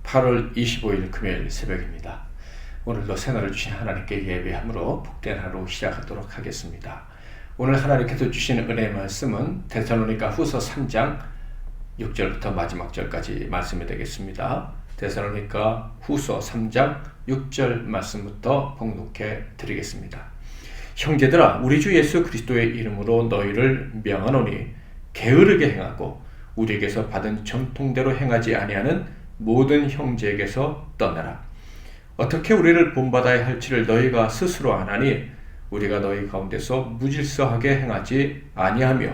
8월 25일 금요일 새벽입니다. 오늘도 새날을 주신 하나님께 예배함으로 복된 하루 시작하도록 하겠습니다. 오늘 하나님께서 주신 은혜의 말씀은 데살로니가 후서 3장 6절부터 마지막 절까지 말씀이 되겠습니다. 데살로니가 후서 3장 6절 말씀부터 봉독해 드리겠습니다. 형제들아, 우리 주 예수 그리스도의 이름으로 너희를 명하노니 게으르게 행하고 우리에게서 받은 전통대로 행하지 아니하는 모든 형제에게서 떠나라. 어떻게 우리를 본받아야 할지를 너희가 스스로 아나니 우리가 너희 가운데서 무질서하게 행하지 아니하며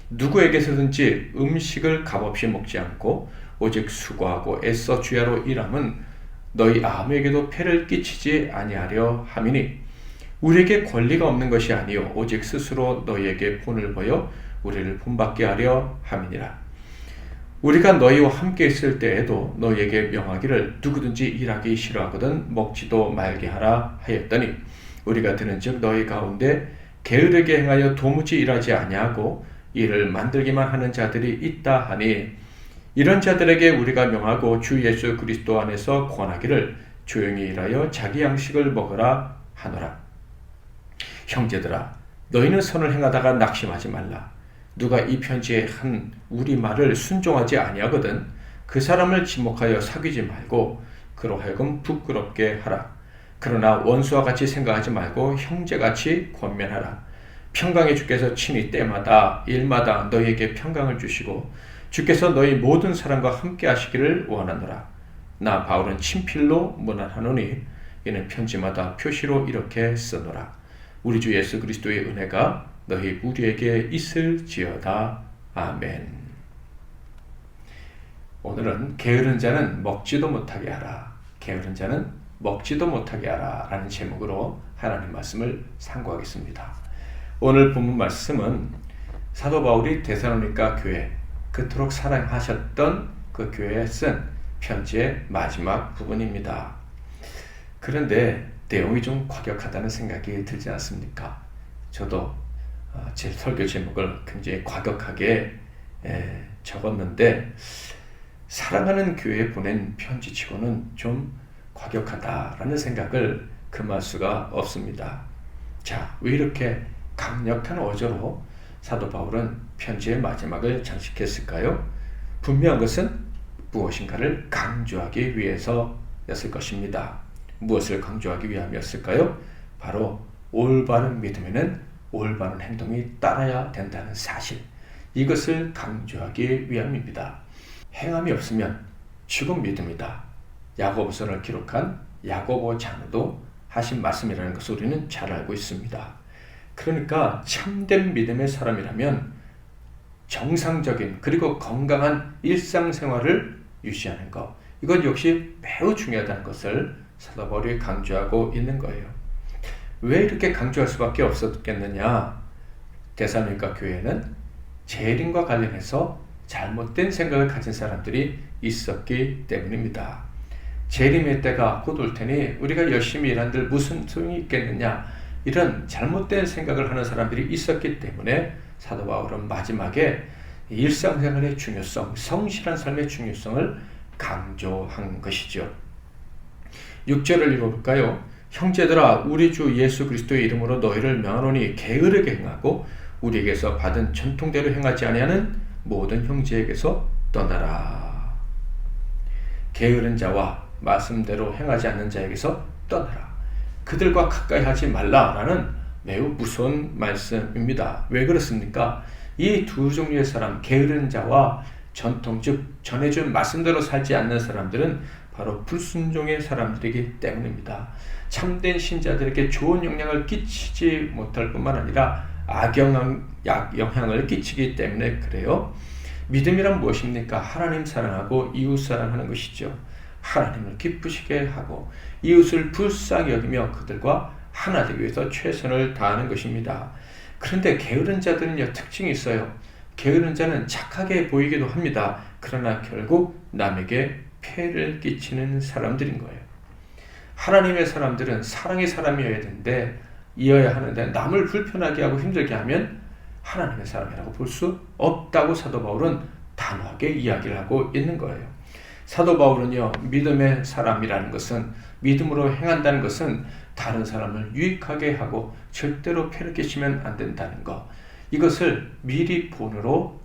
누구에게서든지 음식을 값없이 먹지 않고 오직 수고하고 애써 주야로 일함은 너희 아무에게도 폐를 끼치지 아니하려 함이니 우리에게 권리가 없는 것이 아니요 오직 스스로 너희에게 본을 보여 우리를 본받게 하려 함이니라. 우리가 너희와 함께 있을 때에도 너희에게 명하기를 누구든지 일하기 싫어하거든 먹지도 말게 하라 하였더니 우리가 들은즉 너희 가운데 게으르게 행하여 도무지 일하지 아니하고 일을 만들기만 하는 자들이 있다 하니 이런 자들에게 우리가 명하고 주 예수 그리스도 안에서 권하기를 조용히 일하여 자기 양식을 먹으라 하노라. 형제들아, 너희는 선을 행하다가 낙심하지 말라. 누가 이 편지에 한 우리 말을 순종하지 아니하거든 그 사람을 지목하여 사귀지 말고 그로 하여금 부끄럽게 하라. 그러나 원수와 같이 생각하지 말고 형제같이 권면하라. 평강의 주께서 친히 때마다 일마다 너희에게 평강을 주시고 주께서 너희 모든 사람과 함께 하시기를 원하노라. 나 바울은 친필로 문안하노니 이는 편지마다 표시로 이렇게 쓰노라. 우리 주 예수 그리스도의 은혜가 너희 우리에게 있을지어다. 아멘. 오늘은 게으른 자는 먹지도 못하게 하라. 게으른 자는 먹지도 못하게 하라 라는 제목으로 하나님 말씀을 상고하겠습니다. 오늘 본문 말씀은 사도 바울이 데살로니가 교회, 그토록 사랑하셨던 그 교회에 쓴 편지의 마지막 부분입니다. 그런데 내용이 좀 과격하다는 생각이 들지 않습니까? 저도 제 설교 제목을 굉장히 과격하게 적었는데 사랑하는 교회에 보낸 편지치고는 좀 과격하다라는 생각을 금할 수가 없습니다. 자, 왜 이렇게 강력한 어조로 사도 바울은 편지의 마지막을 장식했을까요? 분명한 것은 무엇인가를 강조하기 위해서였을 것입니다. 무엇을 강조하기 위함이었을까요? 바로 올바른 믿음에는 올바른 행동이 따라야 된다는 사실, 이것을 강조하기 위함입니다. 행함이 없으면 죽은 믿음이다. 야고보서를 기록한 야고보 장로도 하신 말씀이라는 것을 우리는 잘 알고 있습니다. 그러니까 참된 믿음의 사람이라면 정상적인 그리고 건강한 일상생활을 유지하는 것, 이것 역시 매우 중요하다는 것을 사도 바울이 강조하고 있는 거예요. 왜 이렇게 강조할 수밖에 없었겠느냐? 데살로니가 교회는 재림과 관련해서 잘못된 생각을 가진 사람들이 있었기 때문입니다. 재림의 때가 곧 올 테니 우리가 열심히 일한들 무슨 소용이 있겠느냐, 이런 잘못된 생각을 하는 사람들이 있었기 때문에 사도 바울은 마지막에 일상생활의 중요성, 성실한 삶의 중요성을 강조한 것이죠. 6절을 읽어볼까요? 형제들아, 우리 주 예수 그리스도의 이름으로 너희를 명하노니 게으르게 행하고 우리에게서 받은 전통대로 행하지 아니하는 모든 형제에게서 떠나라. 게으른 자와 말씀대로 행하지 않는 자에게서 떠나라. 그들과 가까이 하지 말라라는 매우 무서운 말씀입니다. 왜 그렇습니까? 이 두 종류의 사람, 게으른 자와 전통, 즉 전해준 말씀대로 살지 않는 사람들은 바로 불순종의 사람들이기 때문입니다. 참된 신자들에게 좋은 영향을 끼치지 못할 뿐만 아니라 악영향을 끼치기 때문에 그래요. 믿음이란 무엇입니까? 하나님 사랑하고 이웃 사랑하는 것이죠. 하나님을 기쁘시게 하고 이웃을 불쌍히 여기며 그들과 하나 되기 위해서 최선을 다하는 것입니다. 그런데 게으른 자들은요, 특징이 있어요. 게으른 자는 착하게 보이기도 합니다. 그러나 결국 남에게 폐를 끼치는 사람들인 거예요. 하나님의 사람들은 사랑의 사람이어야 되는데, 이어야 하는데 남을 불편하게 하고 힘들게 하면 하나님의 사람이라고 볼 수 없다고 사도 바울은 단호하게 이야기를 하고 있는 거예요. 사도 바울은요, 믿음의 사람이라는 것은, 믿음으로 행한다는 것은 다른 사람을 유익하게 하고 절대로 폐를 끼치면 안 된다는 것, 이것을 미리 본으로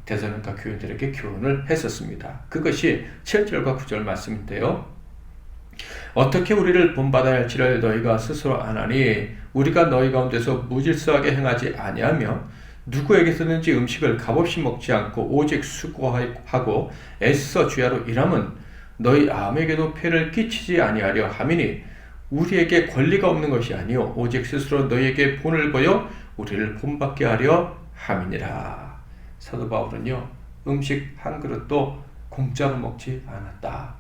데살로니가 교인들에게 교훈을 했었습니다. 그것이 7절과 9절 말씀인데요. 어떻게 우리를 본받아야 할지를 너희가 스스로 아나니 우리가 너희 가운데서 무질서하게 행하지 아니하며 누구에게서든지 음식을 값없이 먹지 않고 오직 수고하고 애써 주야로 일함은 너희 아무에게도 폐를 끼치지 아니하려 함이니 우리에게 권리가 없는 것이 아니요 오직 스스로 너희에게 본을 보여 우리를 본받게 하려 함이니라. 사도 바울은요, 음식 한 그릇도 공짜로 먹지 않았다.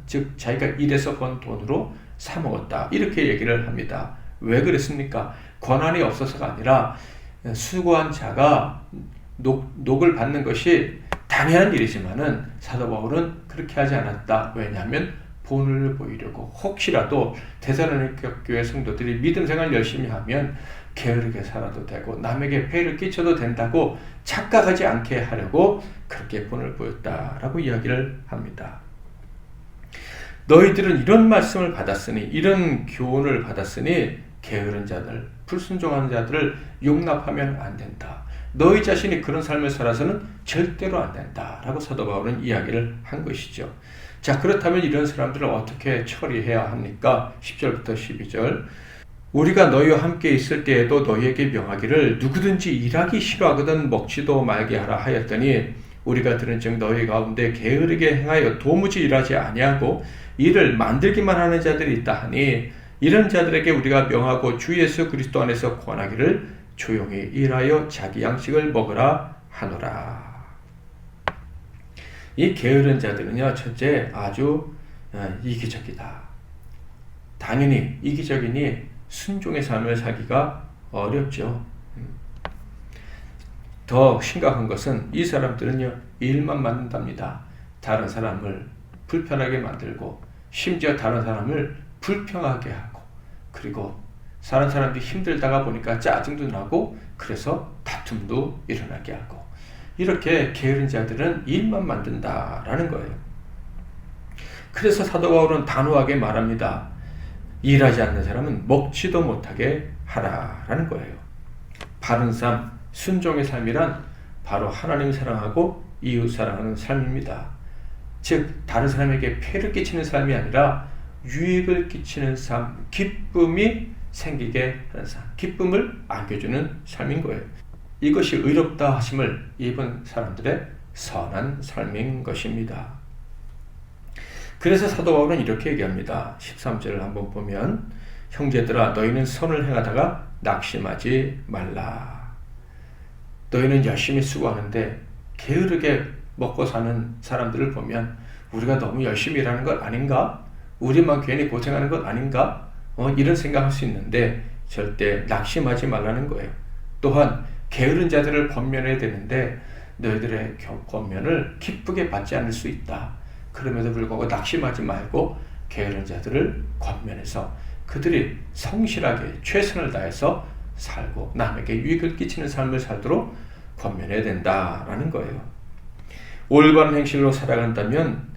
즉 자기가 일해서 번 돈으로 사 먹었다, 이렇게 얘기를 합니다. 왜 그랬습니까? 권한이 없어서가 아니라 수고한 자가 녹을 받는 것이 당연한 일이지만은 사도 바울은 그렇게 하지 않았다. 왜냐하면 본을 보이려고, 혹시라도 데살로니가 교회 성도들이 믿음 생활 열심히 하면 게으르게 살아도 되고 남에게 폐를 끼쳐도 된다고 착각하지 않게 하려고 그렇게 본을 보였다라고 이야기를 합니다. 너희들은 이런 말씀을 받았으니, 이런 교훈을 받았으니 게으른 자들, 불순종하는 자들을 용납하면 안 된다. 너희 자신이 그런 삶을 살아서는 절대로 안 된다 라고 사도 바울은 이야기를 한 것이죠. 자, 그렇다면 이런 사람들을 어떻게 처리해야 합니까? 10절부터 12절. 우리가 너희와 함께 있을 때에도 너희에게 명하기를 누구든지 일하기 싫어하거든 먹지도 말게 하라 하였더니 우리가 들은즉 너희 가운데 게으르게 행하여 도무지 일하지 아니하고 일을 만들기만 하는 자들이 있다 하니 이런 자들에게 우리가 명하고 주 예수 그리스도 안에서 권하기를 조용히 일하여 자기 양식을 먹으라 하노라. 이 게으른 자들은요, 첫째 아주 이기적이다. 당연히 이기적이니 순종의 삶을 살기가 어렵죠. 더 심각한 것은 이 사람들은요, 일만 만든답니다. 다른 사람을 불편하게 만들고 심지어 다른 사람을 불평하게 하고, 그리고 다른 사람들이 힘들다가 보니까 짜증도 나고 그래서 다툼도 일어나게 하고, 이렇게 게으른 자들은 일만 만든다라는 거예요. 그래서 사도 바울은 단호하게 말합니다. 일하지 않는 사람은 먹지도 못하게 하라라는 거예요. 바른 삶, 순종의 삶이란 바로 하나님 사랑하고 이웃 사랑하는 삶입니다. 즉 다른 사람에게 폐를 끼치는 삶이 아니라 유익을 끼치는 삶, 기쁨이 생기게 하는 삶, 기쁨을 안겨주는 삶인 거예요. 이것이 의롭다 하심을 입은 사람들의 선한 삶인 것입니다. 그래서 사도 바울은 이렇게 얘기합니다. 13절을 한번 보면 형제들아 너희는 선을 행하다가 낙심하지 말라. 너희는 열심히 수고하는데 게으르게 먹고 사는 사람들을 보면 우리가 너무 열심히 일하는 것 아닌가? 우리만 괜히 고생하는 것 아닌가? 이런 생각할 수 있는데 절대 낙심하지 말라는 거예요. 또한 게으른 자들을 권면해야 되는데 너희들의 권면을 기쁘게 받지 않을 수 있다. 그럼에도 불구하고 낙심하지 말고 게으른 자들을 권면해서 그들이 성실하게 최선을 다해서 살고 남에게 유익을 끼치는 삶을 살도록 권면해야 된다라는 거예요. 올바른 행실로 살아간다면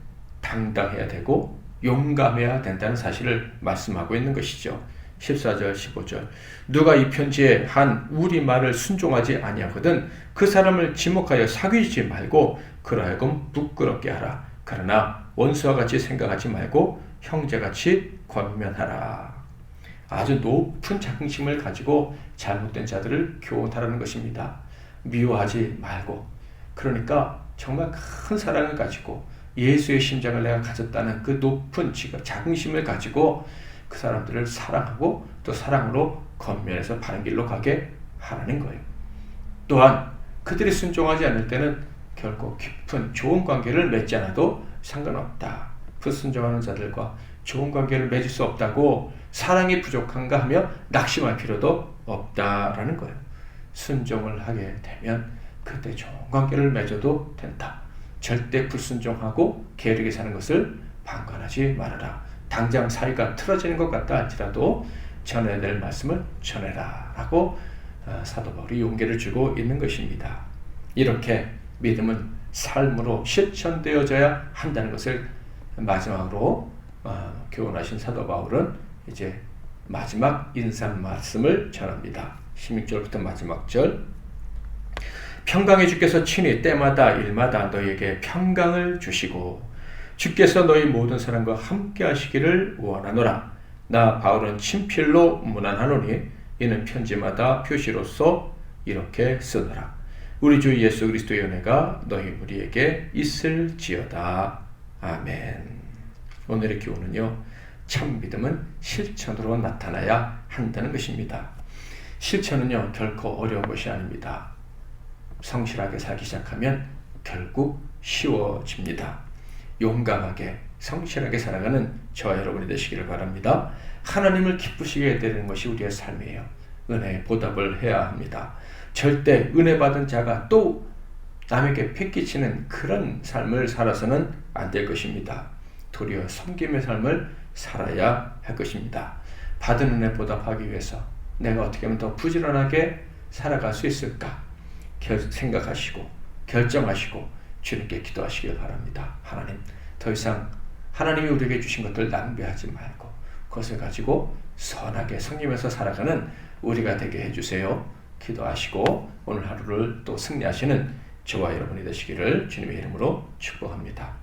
당당해야 되고 용감해야 된다는 사실을 말씀하고 있는 것이죠. 14절 15절 누가 이 편지에 한 우리 말을 순종하지 아니하거든 그 사람을 지목하여 사귀지 말고 그러하여금 부끄럽게 하라. 그러나 원수와 같이 생각하지 말고 형제같이 권면하라. 아주 높은 자긍심을 가지고 잘못된 자들을 교훈하라는 것입니다. 미워하지 말고, 그러니까 정말 큰 사랑을 가지고 예수의 심장을 내가 가졌다는 그 높은 자긍심을 가지고 그 사람들을 사랑하고 또 사랑으로 권면해서 바른 길로 가게 하라는 거예요. 또한 그들이 순종하지 않을 때는 결코 깊은 좋은 관계를 맺지 않아도 상관없다. 불순종하는 자들과 좋은 관계를 맺을 수 없다고 사랑이 부족한가 하며 낙심할 필요도 없다라는 거예요. 순종을 하게 되면 그때 좋은 관계를 맺어도 된다. 절대 불순종하고 게으르게 사는 것을 방관하지 말아라. 당장 사이가 틀어지는 것 같다 할지라도 전해야 될 말씀을 전해라 라고 사도 바울이 용기를 주고 있는 것입니다. 이렇게 믿음은 삶으로 실천되어져야 한다는 것을 마지막으로 교훈하신 사도 바울은 이제 마지막 인상 말씀을 전합니다. 16절부터 마지막 절. 평강의 주께서 친히 때마다 일마다 너희에게 평강을 주시고 주께서 너희 모든 사람과 함께 하시기를 원하노라. 나 바울은 친필로 문안하노니 이는 편지마다 표시로서 이렇게 쓰노라. 우리 주 예수 그리스도의 은혜가 너희 우리에게 있을지어다. 아멘. 오늘의 교훈은요, 참 믿음은 실천으로 나타나야 한다는 것입니다. 실천은요, 결코 어려운 것이 아닙니다. 성실하게 살기 시작하면 결국 쉬워집니다. 용감하게 성실하게 살아가는 저와 여러분이 되시기를 바랍니다. 하나님을 기쁘시게 되는 것이 우리의 삶이에요. 은혜에 보답을 해야 합니다. 절대 은혜 받은 자가 또 남에게 패기치는 그런 삶을 살아서는 안 될 것입니다. 도리어 섬김의 삶을 살아야 할 것입니다. 받은 은혜 보답하기 위해서 내가 어떻게 하면 더 부지런하게 살아갈 수 있을까 생각하시고 결정하시고 주님께 기도하시길 바랍니다. 하나님, 더 이상 하나님이 우리에게 주신 것들 낭비하지 말고 그것을 가지고 선하게 섬기면서 살아가는 우리가 되게 해주세요. 기도하시고 오늘 하루를 또 승리하시는 저와 여러분이 되시기를 주님의 이름으로 축복합니다.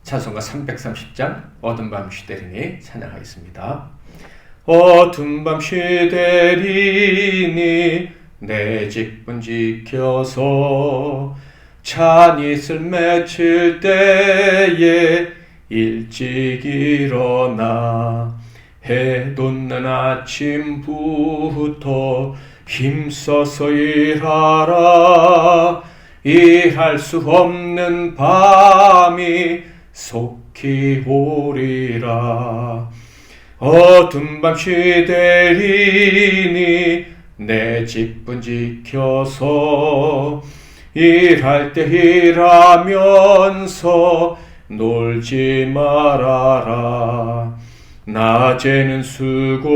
찬송가 330장 어둠 밤 시대리니 찬양하겠습니다. 어둠 밤 시대리니 내 직분 지켜서 찬이슬 맺힐 때에 일찍 일어나 해 돋는 아침부터 힘써서 일하라. 일할 수 없는 밤이 속히 오리라. 어둠 밤 시대리니 내 직분 지켜서 일할 때 일하면서 놀지 말아라. 낮에는 수고하나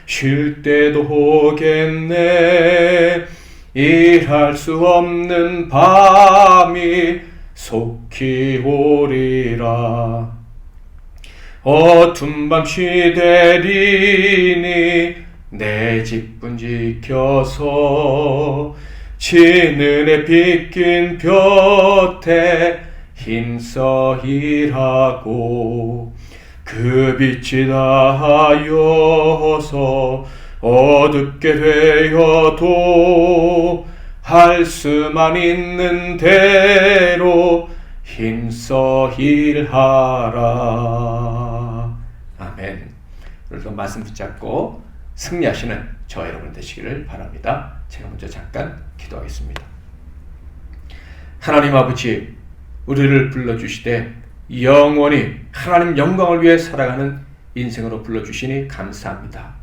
쉴 때도 오겠네. 일할 수 없는 밤이 속히 오리라. 어둠 밤 시대리니 내 직분 지켜서 진은에 빗긴 볕에 힘써 일하고 그 빛이 닿아여서 어둡게 되어도 할 수만 있는 대로 힘써 일하라. 아멘. 오늘도 말씀 붙잡고 승리하시는 저와 여러분 되시기를 바랍니다. 제가 먼저 잠깐 기도하겠습니다. 하나님 아버지, 우리를 불러주시되 영원히 하나님 영광을 위해 살아가는 인생으로 불러주시니 감사합니다.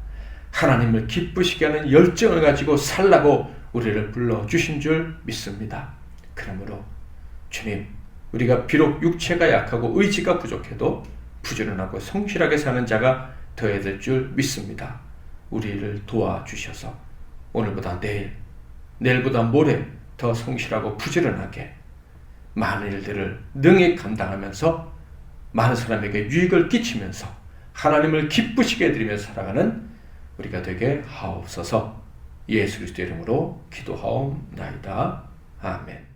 하나님을 기쁘시게 하는 열정을 가지고 살라고 우리를 불러주신 줄 믿습니다. 그러므로 주님, 우리가 비록 육체가 약하고 의지가 부족해도 부지런하고 성실하게 사는 자가 되어야 될 줄 믿습니다. 우리를 도와주셔서 오늘보다 내일, 내일보다 모레 더 성실하고 부지런하게 많은 일들을 능히 감당하면서 많은 사람에게 유익을 끼치면서 하나님을 기쁘시게 해드리면서 살아가는 우리가 되게 하옵소서. 예수 그리스도의 이름으로 기도하옵나이다. 아멘.